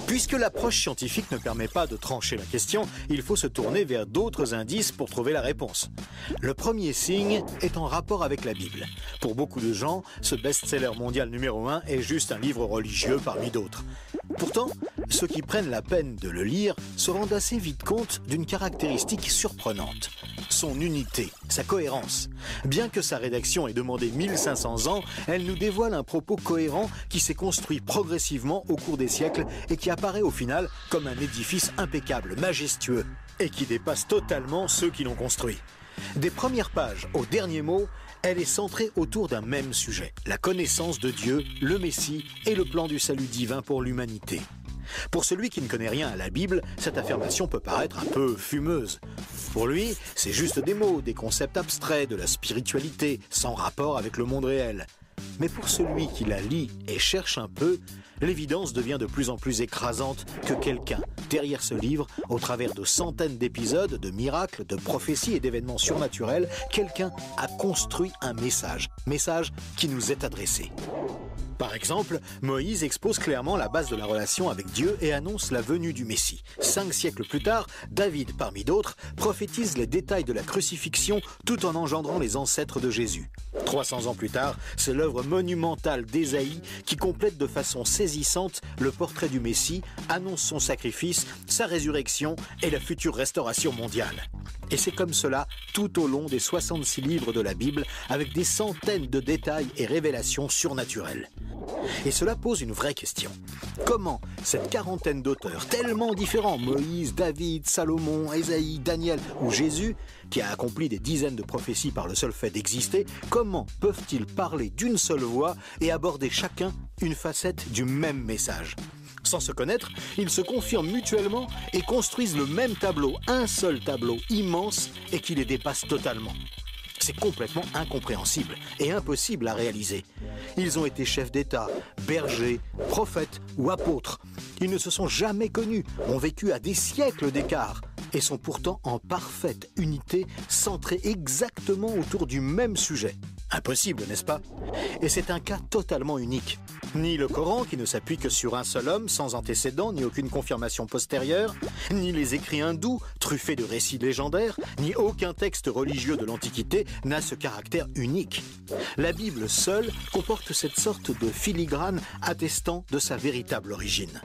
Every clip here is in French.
Puisque l'approche scientifique ne permet pas de trancher la question, il faut se tourner vers d'autres indices pour trouver la réponse. Le premier signe est en rapport avec la Bible. Pour beaucoup de gens, ce best-seller mondial numéro 1 est juste un livre religieux parmi d'autres. Pourtant, ceux qui prennent la peine de le lire se rendent assez vite compte d'une caractéristique surprenante. Son unité, sa cohérence. Bien que sa rédaction ait demandé 1500 ans, elle nous dévoile un propos cohérent qui s'est construit progressivement au cours des siècles et qui apparaît au final comme un édifice impeccable, majestueux, et qui dépasse totalement ceux qui l'ont construit. Des premières pages aux derniers mots, elle est centrée autour d'un même sujet, la connaissance de Dieu, le Messie et le plan du salut divin pour l'humanité. Pour celui qui ne connaît rien à la Bible, cette affirmation peut paraître un peu fumeuse. Pour lui, c'est juste des mots, des concepts abstraits, de la spiritualité, sans rapport avec le monde réel. Mais pour celui qui la lit et cherche un peu, l'évidence devient de plus en plus écrasante que quelqu'un, derrière ce livre, au travers de centaines d'épisodes, de miracles, de prophéties et d'événements surnaturels, quelqu'un a construit un message qui nous est adressé. Par exemple, Moïse expose clairement la base de la relation avec Dieu et annonce la venue du Messie. 5 siècles plus tard, David, parmi d'autres, prophétise les détails de la crucifixion tout en engendrant les ancêtres de Jésus. 300 ans plus tard, c'est l'œuvre monumentale d'Ésaïe qui complète de façon saisissante le portrait du Messie, annonce son sacrifice, sa résurrection et la future restauration mondiale. Et c'est comme cela tout au long des 66 livres de la Bible, avec des centaines de détails et révélations surnaturelles. Et cela pose une vraie question. Comment cette quarantaine d'auteurs tellement différents, Moïse, David, Salomon, Ésaïe, Daniel ou Jésus, qui a accompli des dizaines de prophéties par le seul fait d'exister, comment peuvent-ils parler d'une seule voix et aborder chacun une facette du même message ? Sans se connaître, ils se confirment mutuellement et construisent le même tableau, un seul tableau immense et qui les dépasse totalement. C'est complètement incompréhensible et impossible à réaliser. Ils ont été chefs d'État, bergers, prophètes ou apôtres. Ils ne se sont jamais connus, ont vécu à des siècles d'écart et sont pourtant en parfaite unité, centrés exactement autour du même sujet. Impossible, n'est-ce pas? Et c'est un cas totalement unique. Ni le Coran, qui ne s'appuie que sur un seul homme, sans antécédent, ni aucune confirmation postérieure, ni les écrits hindous, truffés de récits légendaires, ni aucun texte religieux de l'Antiquité n'a ce caractère unique. La Bible seule comporte cette sorte de filigrane attestant de sa véritable origine.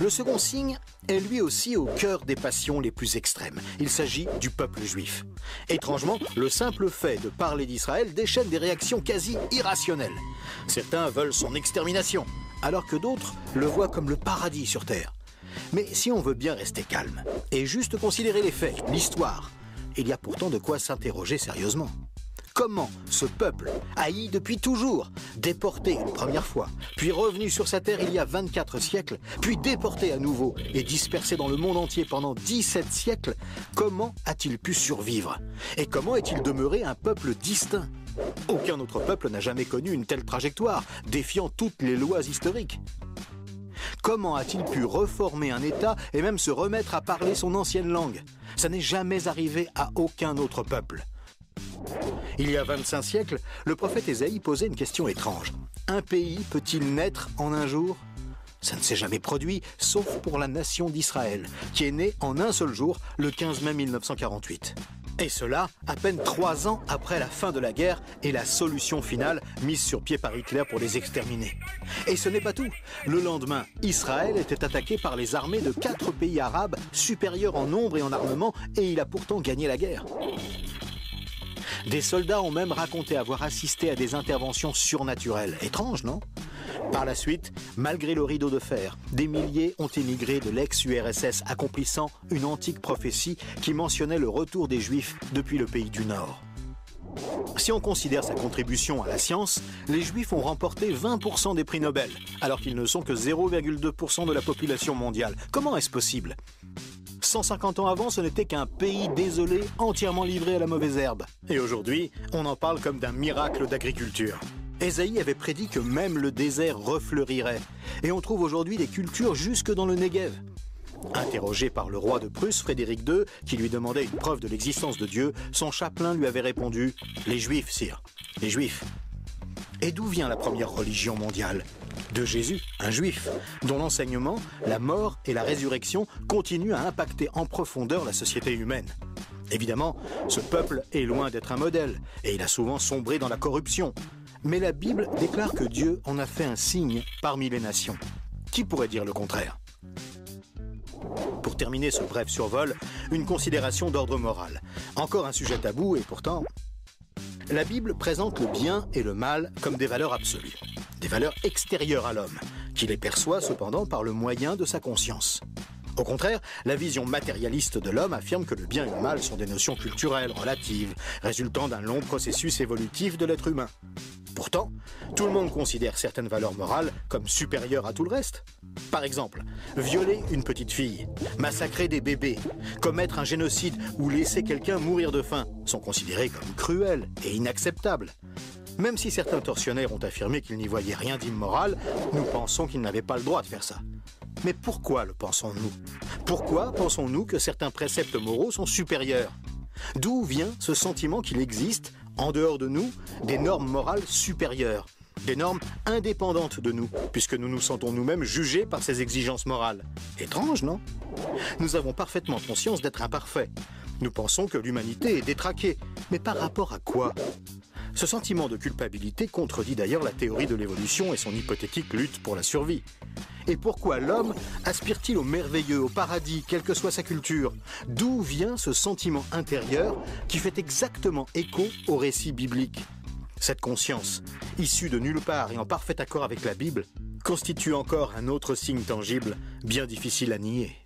Le second signe est lui aussi au cœur des passions les plus extrêmes. Il s'agit du peuple juif. Étrangement, le simple fait de parler d'Israël déchaîne des réactions quasi irrationnelles. Certains veulent son extermination, alors que d'autres le voient comme le paradis sur terre. Mais si on veut bien rester calme et juste considérer les faits, l'histoire, il y a pourtant de quoi s'interroger sérieusement. Comment ce peuple, haï depuis toujours, déporté une première fois, puis revenu sur sa terre il y a 24 siècles, puis déporté à nouveau et dispersé dans le monde entier pendant 17 siècles, comment a-t-il pu survivre? Et comment est-il demeuré un peuple distinct? Aucun autre peuple n'a jamais connu une telle trajectoire, défiant toutes les lois historiques. Comment a-t-il pu reformer un État et même se remettre à parler son ancienne langue? Ça n'est jamais arrivé à aucun autre peuple. Il y a 25 siècles, le prophète Ésaïe posait une question étrange. Un pays peut-il naître en un jour? Ça ne s'est jamais produit, sauf pour la nation d'Israël, qui est née en un seul jour, le 15 mai 1948. Et cela, à peine 3 ans après la fin de la guerre et la solution finale mise sur pied par Hitler pour les exterminer. Et ce n'est pas tout. Le lendemain, Israël était attaqué par les armées de 4 pays arabes supérieurs en nombre et en armement, et il a pourtant gagné la guerre. Des soldats ont même raconté avoir assisté à des interventions surnaturelles. Étrange, non? Par la suite, malgré le rideau de fer, des milliers ont émigré de l'ex-URSS, accomplissant une antique prophétie qui mentionnait le retour des Juifs depuis le pays du Nord. Si on considère sa contribution à la science, les Juifs ont remporté 20% des prix Nobel, alors qu'ils ne sont que 0,2% de la population mondiale. Comment est-ce possible? 150 ans avant, ce n'était qu'un pays désolé, entièrement livré à la mauvaise herbe. Et aujourd'hui, on en parle comme d'un miracle d'agriculture. Ésaïe avait prédit que même le désert refleurirait. Et on trouve aujourd'hui des cultures jusque dans le Negev. Interrogé par le roi de Prusse, Frédéric II, qui lui demandait une preuve de l'existence de Dieu, son chapelain lui avait répondu « Les Juifs, sire, les Juifs ». Et d'où vient la première religion mondiale? De Jésus, un juif, dont l'enseignement, la mort et la résurrection continuent à impacter en profondeur la société humaine. Évidemment, ce peuple est loin d'être un modèle, et il a souvent sombré dans la corruption. Mais la Bible déclare que Dieu en a fait un signe parmi les nations. Qui pourrait dire le contraire? Pour terminer ce bref survol, une considération d'ordre moral. Encore un sujet tabou et pourtant... La Bible présente le bien et le mal comme des valeurs absolues, des valeurs extérieures à l'homme, qui les perçoit cependant par le moyen de sa conscience. Au contraire, la vision matérialiste de l'homme affirme que le bien et le mal sont des notions culturelles, relatives, résultant d'un long processus évolutif de l'être humain. Pourtant, tout le monde considère certaines valeurs morales comme supérieures à tout le reste. Par exemple, violer une petite fille, massacrer des bébés, commettre un génocide ou laisser quelqu'un mourir de faim sont considérés comme cruels et inacceptables. Même si certains tortionnaires ont affirmé qu'ils n'y voyaient rien d'immoral, nous pensons qu'ils n'avaient pas le droit de faire ça. Mais pourquoi le pensons-nous? Pourquoi pensons-nous que certains préceptes moraux sont supérieurs? D'où vient ce sentiment qu'il existe, en dehors de nous, des normes morales supérieures, des normes indépendantes de nous, puisque nous nous sentons nous-mêmes jugés par ces exigences morales? Étrange, non? Nous avons parfaitement conscience d'être imparfaits. Nous pensons que l'humanité est détraquée. Mais par rapport à quoi? Ce sentiment de culpabilité contredit d'ailleurs la théorie de l'évolution et son hypothétique lutte pour la survie. Et pourquoi l'homme aspire-t-il au merveilleux, au paradis, quelle que soit sa culture? D'où vient ce sentiment intérieur qui fait exactement écho au récit biblique? Cette conscience, issue de nulle part et en parfait accord avec la Bible, constitue encore un autre signe tangible, bien difficile à nier.